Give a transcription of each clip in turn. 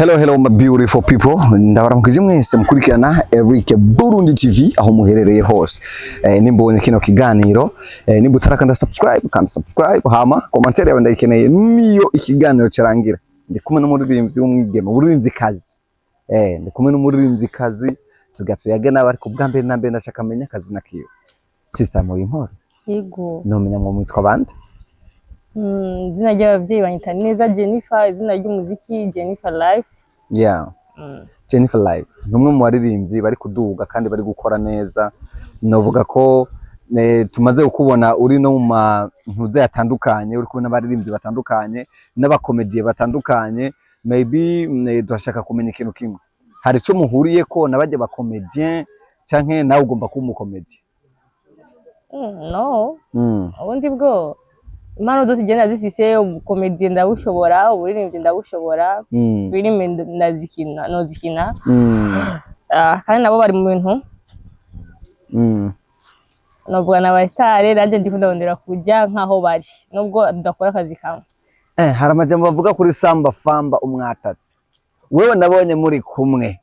Hello my beautiful people. Ndabaramukije mwese mukurikirana Eric Burundi TV aho muherereye hose. Nimbonye kino kiganiro, nimba utarakanda subscribe hama commentaire yawe ndayikeneye niyo ikiganiro carangira. Ndi kumwe n'umuririmbyi w'umwigeme, umuririmbyikazi. Ndi kumwe n'umuririmbyikazi tugatuyage n'abari ku bwambere na mbere ndashaka menya akazi nakiyo. Sister muri nkora. Yego. Nomenya mu mitwa bande. Izina ry'ababyeyi banyita neza Jennifer, izina ry'umuziki Jennifer Life. Yeah. Jennifer Life. Numwe mu baririmbyi bari kuduga kandi bari gukora neza. Novuga ko tumaze ukubona uri no mu ntuze yatandukanye, uri kubona abaririmbyi batandukanye n'abakomediye batandukanye. Maybe turashaka kumenya ikintu kimwe. Hari ico muhuriye ko nabajye bakomedien canke nawe ugomba kuba umukomedie? No. Ubundi bwo impano zose igenda zifise, ubukomedie ndawushobora, uburirimbyi ndawushobora, filime nozikina. Kandi nabo bari mu bintu. Novuga na ba star ranje ndikundondera kujya nkaho bari nubwo ndakora akazi kamwe. Hari amajambo bavuga kuri Samba Famba umwatatsi. Wewe nabonye muri kumwe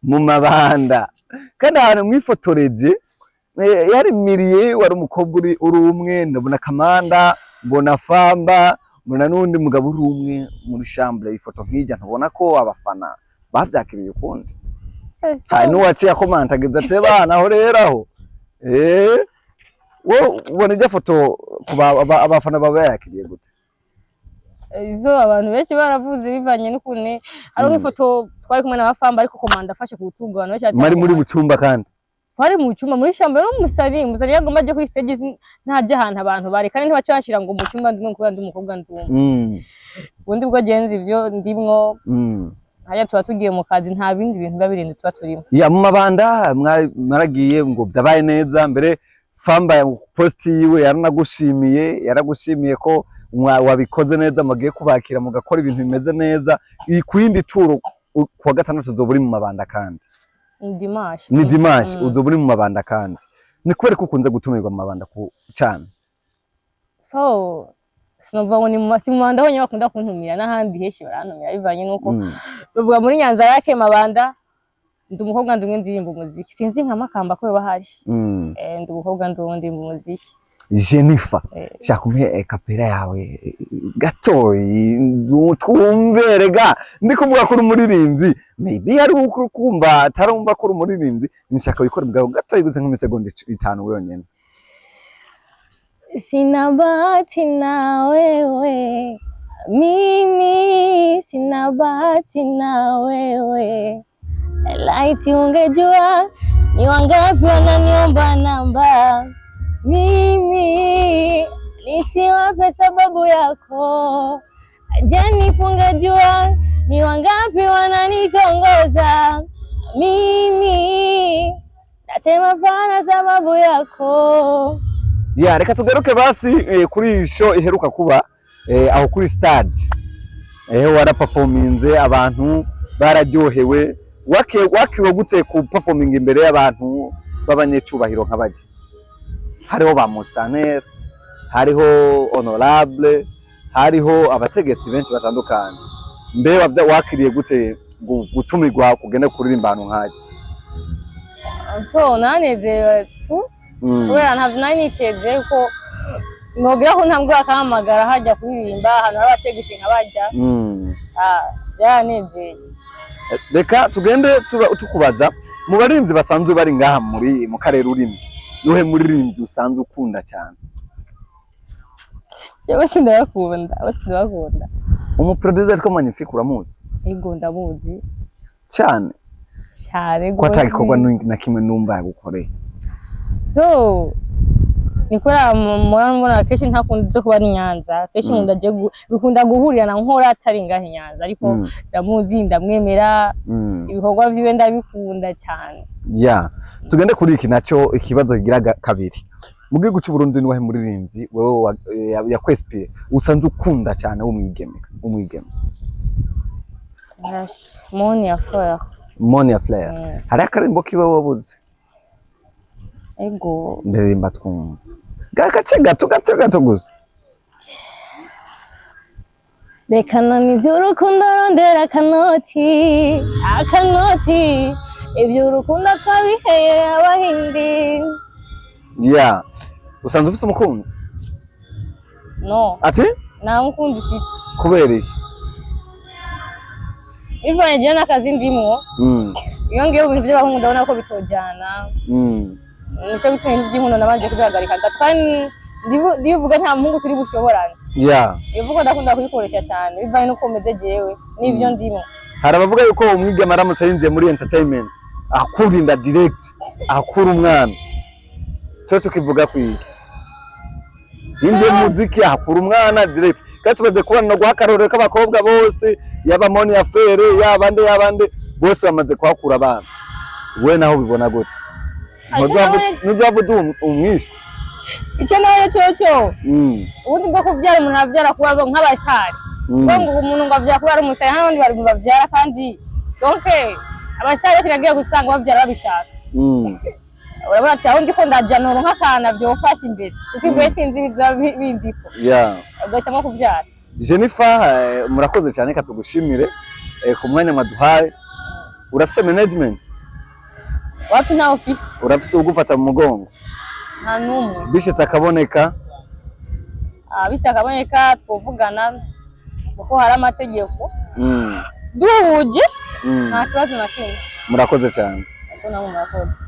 mu mabanda kandi ahantu mwifotoreje yari miriye wari umukobwa uri umwe, ndabona Kamanda, mbona Famba, mbona nundi mugabo uri umwe muri chambre ifoto nkijya ntubona ko abafana bavyakiriye ukundi. Hari nuwaciye akomanta agize ati bana aho reraho wo ubona ijya foto abafana babayakiriye gute? Izo abantu benshi baravuze bivanye n'ukune ari nk'ifoto twari kumwe na Famba ariko komanda afashe ku rutugu abantu cyane. Mari muri mu cyumba kandi twari mu cyumba muri chambre no musari yagomba aje kuri stage ntajye ahantu abantu bari kandi ntibacashira ngo mu cyumba ndi umukobwa ndumwe. Ubundi bwo genzi ivyo ndimwo haya tuba tugiye mu kazi nta bindi bintu babirenze tuba turimo. Ya mu mabanda mwaragiye ngo byabaye neza mbere. Famba ya post yiwe yaragushimiye ko wabikoze neza, magiye kubakira mugakora ibintu bimeze neza. Ikwindi turo kuwa gatandatu uzoburi mu mabanda kandi ni Dimash uzoburi mu mabanda kandi ni kubera ko ukunze gutumirwa mu mabanda ku cyane. So sinova ngo ni mu mabanda aho bakunda kuntumira n'ahandi heshi barantumira bivanye nuko bavuga muri Nyanza yake mabanda ndi umukobwa ndumwe ndirimba umuziki sinzi nka Makamba ko bahari. Ndi umukobwa ndi mu muziki. Jennifer, shakumye kapera yawe gatoyi twumverega ndi kuvuga ko umuririmbyi maybe ari ukumva atarumva ko umuririmbyi nishaka wikora mugabo gatoyi guze nk'imisegonda 5 wonyene. Sina bahati na wewe mimi, sina bahati na wewe, laiti ungejua ni wangapi wananiomba namba mimi nisiwape sababu yako. Jennifer, ungejua ni wangapi wananisongoza mimi nasema pana sababu yako. Reka tugaruke basi kuri show iheruka kuba aho kuri stade. Wara performinze abantu bararyohewe. Wakiwe gute ku performing imbere y'abantu b'abanyecubahiro nk'abaje? Hariho ba Mustaner, hariho Honorable, hariho abategetsi benshi batandukanye. Mbe wakiriye gute gutumirwa kugenda kuririmba ahantu nk'aje? So nanezerewe tu kubera ntavyo naniteze ko nogira ko ntambwe akamagara hajya kuririmba ahantu abategetsi nk'abajya. Byanezeye. Reka tugende tukubaza mu baririmbyi basanzwe bari ngaha mu karere urimo. Nuhe muririmbyi usanzwe ukunda cyane? Yewe sindabakunda. Umuproducer ko Magnifique uramuzi? Yego ndamuzi. Cyane. Cyane gose. Ko atagikorwa na kimwe numva yagukoreye. So nikora mbona keshi ntakunze kuba ni Nyanza. Keshi ndaje bikunda guhurira na nkora atari ngahe Nyanza ariko ndamuzi ndamwemera ibikorwa vyiwe ndabikunda cyane. Tugende kuri iki naco ikibazo kigira kabiri. Mu gihugu cy'u Burundi ni wahe muririmbyi wewe yakwespire usanzwe ukunda cyane umwigeme? Monia Fleur. Hari akarimbo kiwe wabuze? Ego. Ndirimba twumva. Gace gato gusa. rekana n'ivy'urukundo rondera akanoti ivy'urukundo twabiheye abahindi. Yeah. Usanzwe ufise umukunzi? No. Ati? Nta mukunzi mfite. Kubera iki? Ivanye je n'akazi ndimwo. Iyo ngiye mu bintu by'abahungu ndabona ko bitojana. Nico gituma ibintu by'inkundo nabanje kubihagarika. Gatwani ndivuga nta muhungu turi bushoborana. Yeah. Ivuga ndakunda kuyikoresha cyane bivanye nuko meze jewe n'ivyo ndimo. Hari abavuga yuko umwigeme aramutse yinjiye muri entertainment akurinda direct, akura umwana. Cyo kivuga kwiki. Yinjiye mu muziki akura umwana direct. Kandi tumaze kubona no guhakarorero k'abakobwa bose yaba Moni Affaire yabande bose bamaze kwakura abana. We naho bibona gute? Nuzavuga umwisho. Icyo nawe cyo ubundi bwo kubyara umuntu avyara kuba nk'abastari ngo umuntu ngo avyara kuba ari umusari n'abandi bari bavyara kandi donc abastari bashiragiye gusanga bavyara babishaka. Urabona ati aho ndiko ndajanoro nk'akana vyofasha imbere kuko imbere sinzi biza bindiko. Yeah. Ugahitamo kuvyara. Jennifer murakoze cyane katugushimire ku mwanya maduhaye. Urafise management? Wapi na office? Urafise ugufata mu mugongo? Nta numwe. Bishitse akaboneka? Bishitse akaboneka twovugana kuko hari amategeko. Duhuje nta kibazo na kimwe. Murakoze cyane. Ako namwe murakoze.